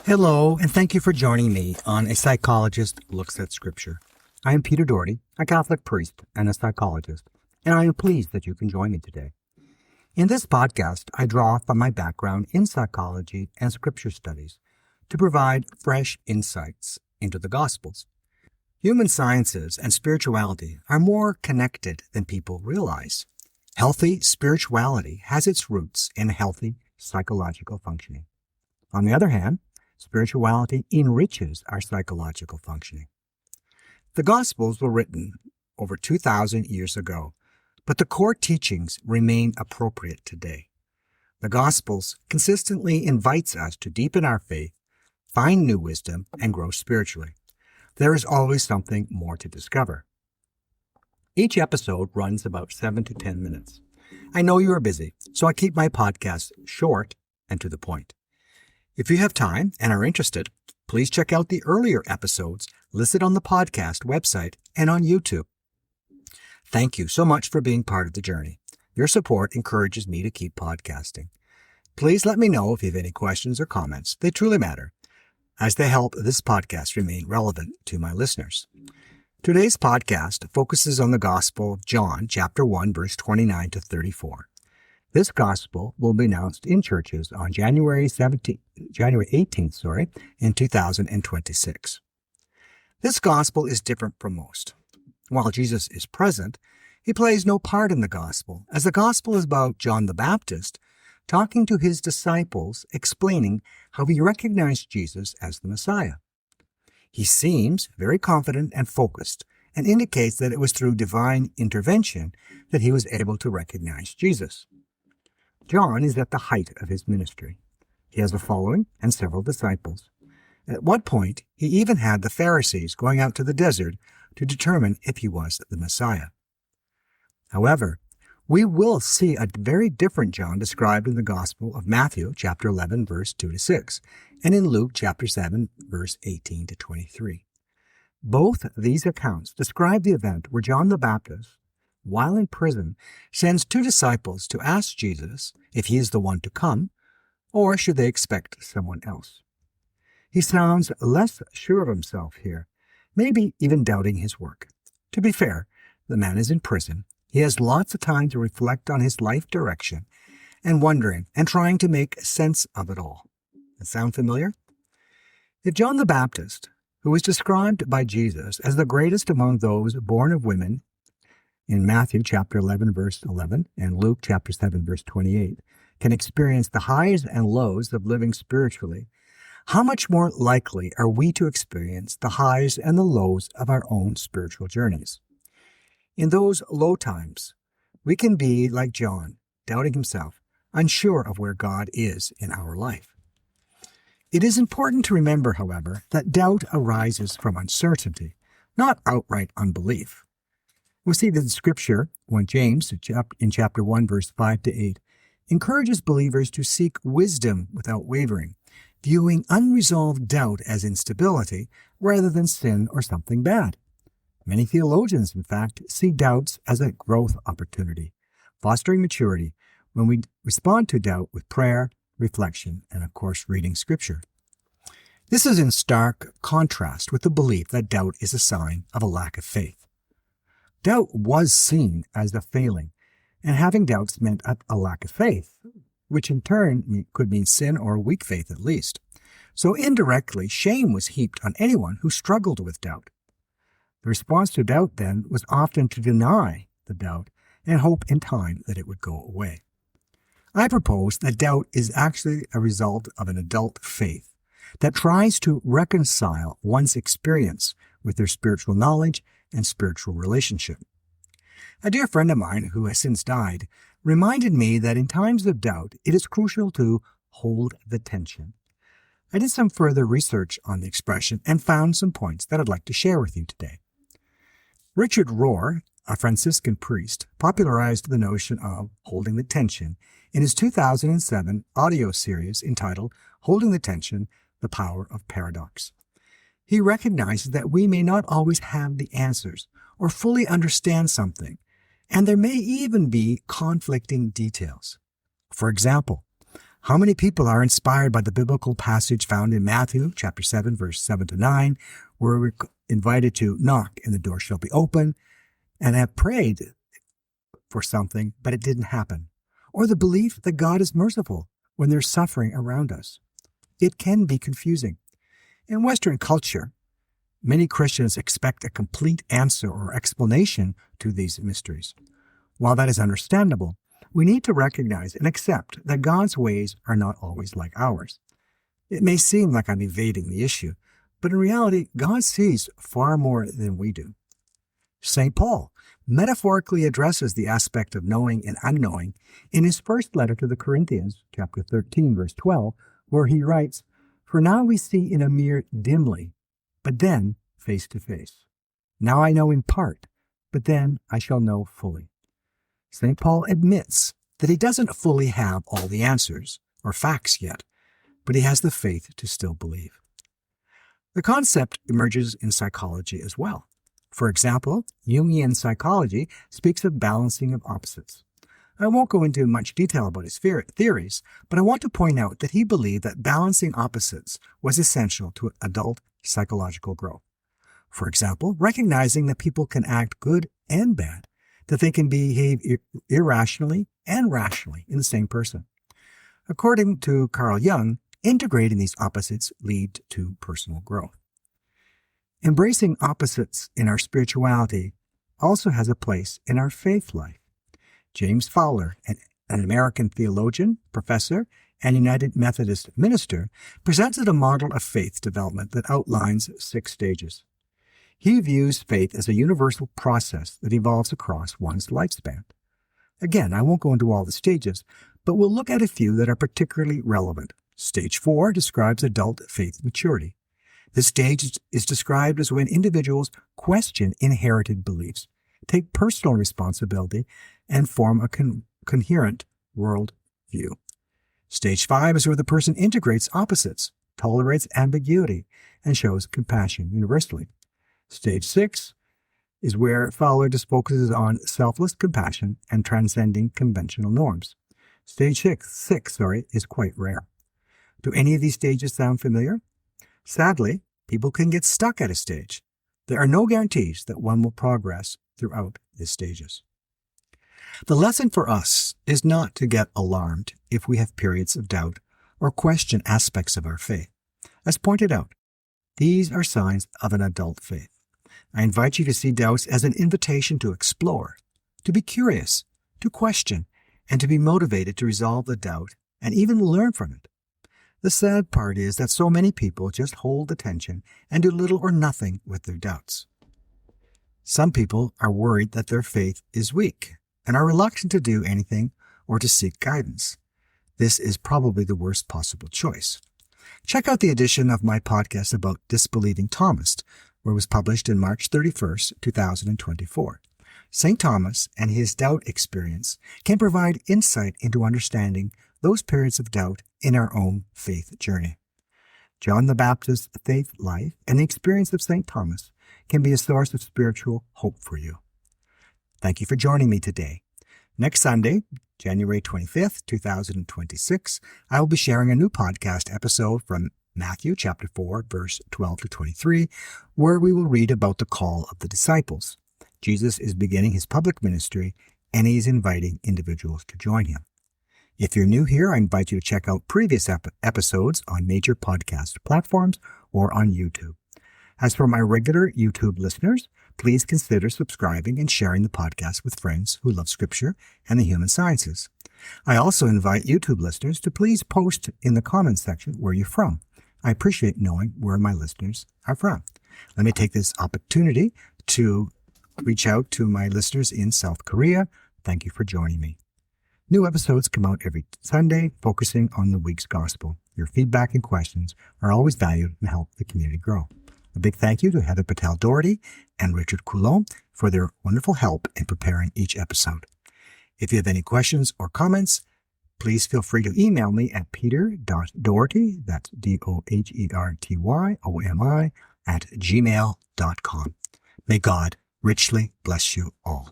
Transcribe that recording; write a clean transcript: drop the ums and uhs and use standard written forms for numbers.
Hello, and thank you for joining me on A Psychologist Looks at Scripture. I am Peter Doherty, a Catholic priest and a psychologist, and I am pleased that you can join me today. In this podcast, I draw from my background in psychology and scripture studies to provide fresh insights into the Gospels. Human sciences and spirituality are more connected than people realize. Healthy spirituality has its roots in healthy psychological functioning. On the other hand, spirituality enriches our psychological functioning. The Gospels were written over 2,000 years ago, but the core teachings remain appropriate today. The Gospels consistently invites us to deepen our faith, find new wisdom, and grow spiritually. There is always something more to discover. Each episode runs about 7 to 10 minutes. I know you are busy, so I keep my podcasts short and to the point. If you have time and are interested, please check out the earlier episodes listed on the podcast website and on YouTube. Thank you so much for being part of the journey. Your support encourages me to keep podcasting. Please let me know if you have any questions or comments. They truly matter, as they help this podcast remain relevant to my listeners. Today's podcast focuses on the Gospel of John, chapter 1, verse 29 to 34. This gospel will be announced in churches on January 18th, in 2026. This gospel is different from most. While Jesus is present, he plays no part in the gospel, as the gospel is about John the Baptist talking to his disciples, explaining how he recognized Jesus as the Messiah. He seems very confident and focused, and indicates that it was through divine intervention that he was able to recognize Jesus. John is at the height of his ministry. He has a following and several disciples. At one point, he even had the Pharisees going out to the desert to determine if he was the Messiah. However, we will see a very different John described in the Gospel of Matthew, chapter 11, verse 2 to 6, and in Luke, chapter 7, verse 18 to 23. Both these accounts describe the event where John the Baptist, while in prison, sends two disciples to ask Jesus if he is the one to come, or should they expect someone else. He sounds less sure of himself here, maybe even doubting his work. To be fair, the man is in prison. He has lots of time to reflect on his life direction and wondering and trying to make sense of it all. Does that sound familiar? If John the Baptist, who is described by Jesus as the greatest among those born of women, in Matthew chapter 11, verse 11, and Luke chapter 7, verse 28, can experience the highs and lows of living spiritually, how much more likely are we to experience the highs and the lows of our own spiritual journeys? In those low times, we can be like John, doubting himself, unsure of where God is in our life. It is important to remember, however, that doubt arises from uncertainty, not outright unbelief. We see that in Scripture, when James, in chapter 1, verse 5 to 8, encourages believers to seek wisdom without wavering, viewing unresolved doubt as instability rather than sin or something bad. Many theologians, in fact, see doubts as a growth opportunity, fostering maturity when we respond to doubt with prayer, reflection, and, of course, reading Scripture. This is in stark contrast with the belief that doubt is a sign of a lack of faith. Doubt was seen as a failing, and having doubts meant a lack of faith, which in turn could mean sin or weak faith at least. So indirectly, shame was heaped on anyone who struggled with doubt. The response to doubt, then, was often to deny the doubt and hope in time that it would go away. I propose that doubt is actually a result of an adult faith that tries to reconcile one's experience with their spiritual knowledge and spiritual relationship. A dear friend of mine who has since died reminded me that in times of doubt, it is crucial to hold the tension. I did some further research on the expression and found some points that I'd like to share with you today. Richard Rohr, a Franciscan priest, popularized the notion of holding the tension in his 2007 audio series entitled Holding the Tension, The Power of Paradox. He recognizes that we may not always have the answers or fully understand something, and there may even be conflicting details. For example, How many people are inspired by the biblical passage found in Matthew chapter 7, verse 7 to 9, where we're invited to knock and the door shall be open, and have prayed for something, but it didn't happen? Or the belief that God is merciful when there's suffering around us. It can be confusing. In Western culture, many Christians expect a complete answer or explanation to these mysteries. While that is understandable, we need to recognize and accept that God's ways are not always like ours. It may seem like I'm evading the issue, but in reality, God sees far more than we do. St. Paul metaphorically addresses the aspect of knowing and unknowing in his first letter to the Corinthians, chapter 13, verse 12, where he writes, "For now we see in a mirror dimly, but then face to face. Now I know in part, but then I shall know fully." St. Paul admits that he doesn't fully have all the answers or facts yet, but he has the faith to still believe. The concept emerges in psychology as well. For example, Jungian psychology speaks of balancing of opposites. I won't go into much detail about his theories, but I want to point out that he believed that balancing opposites was essential to adult psychological growth. For example, recognizing that people can act good and bad, that they can behave irrationally and rationally in the same person. According to Carl Jung, integrating these opposites lead to personal growth. Embracing opposites in our spirituality also has a place in our faith life. James Fowler, an American theologian, professor, and United Methodist minister, presented a model of faith development that outlines 6 stages. He views faith as a universal process that evolves across one's lifespan. Again, I won't go into all the stages, but we'll look at a few that are particularly relevant. Stage 4 describes adult faith maturity. This stage is described as when individuals question inherited beliefs, take personal responsibility, and form a coherent world view. Stage 5 is where the person integrates opposites, tolerates ambiguity, and shows compassion universally. Stage 6 is where Fowler just focuses on selfless compassion and transcending conventional norms. Stage 6 is quite rare. Do any of these stages sound familiar? Sadly, people can get stuck at a stage. There are no guarantees that one will progress throughout these stages. The lesson for us is not to get alarmed if we have periods of doubt or question aspects of our faith. As pointed out, these are signs of an adult faith. I invite you to see doubts as an invitation to explore, to be curious, to question, and to be motivated to resolve the doubt and even learn from it. The sad part is that so many people just hold attention and do little or nothing with their doubts. Some people are worried that their faith is weak and are reluctant to do anything or to seek guidance. This is probably the worst possible choice. Check out the edition of my podcast about Disbelieving Thomas, where it was published in March 31st, 2024. St. Thomas and his doubt experience can provide insight into understanding those periods of doubt in our own faith journey. John the Baptist's faith life and the experience of St. Thomas can be a source of spiritual hope for you. Thank you for joining me today. Next Sunday, January 25th, 2026, I will be sharing a new podcast episode from Matthew chapter 4, verse 12 to 23, where we will read about the call of the disciples. Jesus is beginning his public ministry, and he is inviting individuals to join him. If you're new here, I invite you to check out previous episodes on major podcast platforms or on YouTube. As for my regular YouTube listeners, please consider subscribing and sharing the podcast with friends who love Scripture and the human sciences. I also invite YouTube listeners to please post in the comments section where you're from. I appreciate knowing where my listeners are from. Let me take this opportunity to reach out to my listeners in South Korea. Thank you for joining me. New episodes come out every Sunday, focusing on the week's gospel. Your feedback and questions are always valued and help the community grow. A big thank you to Heather Patel-Doherty and Richard Coulomb for their wonderful help in preparing each episode. If you have any questions or comments, please feel free to email me at peter.doherty, that's DOHERTYOMI, @gmail.com. May God richly bless you all.